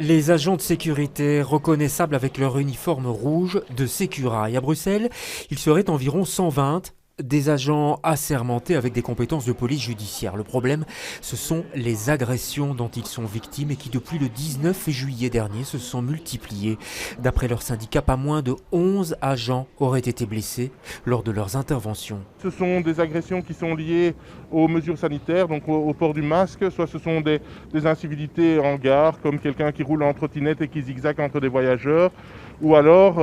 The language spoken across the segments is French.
Les agents de sécurité reconnaissables avec leur uniforme rouge de Sécurail. À Bruxelles, ils seraient environ 120. Des agents assermentés avec des compétences de police judiciaire. Le problème, ce sont les agressions dont ils sont victimes et qui, depuis le 19 juillet dernier, se sont multipliées. D'après leur syndicat, pas moins de 11 agents auraient été blessés lors de leurs interventions. Ce sont des agressions qui sont liées aux mesures sanitaires, donc au port du masque, soit ce sont des incivilités en gare, comme quelqu'un qui roule en trottinette et qui zigzague entre des voyageurs, ou alors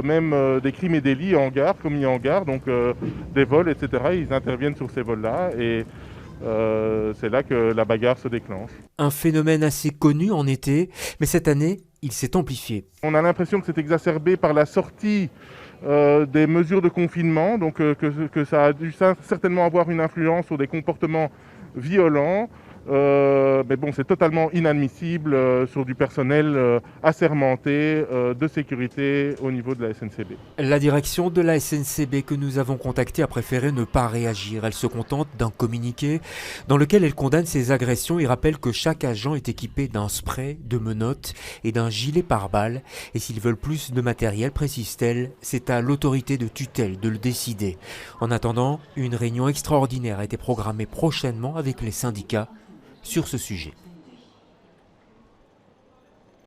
même des crimes et délits en gare, commis en gare, donc des vols, etc. Ils interviennent sur ces vols-là et c'est là que la bagarre se déclenche. Un phénomène assez connu en été, mais cette année, il s'est amplifié. On a l'impression que c'est exacerbé par la sortie des mesures de confinement, donc que ça a dû certainement avoir une influence sur des comportements violents. Mais bon, c'est totalement inadmissible sur du personnel assermenté de sécurité au niveau de la SNCB. La direction de la SNCB que nous avons contactée a préféré ne pas réagir. Elle se contente d'un communiqué dans lequel elle condamne ces agressions et rappelle que chaque agent est équipé d'un spray, de menottes et d'un gilet pare-balles. Et s'ils veulent plus de matériel, précise-t-elle, c'est à l'autorité de tutelle de le décider. En attendant, une réunion extraordinaire a été programmée prochainement avec les syndicats sur ce sujet.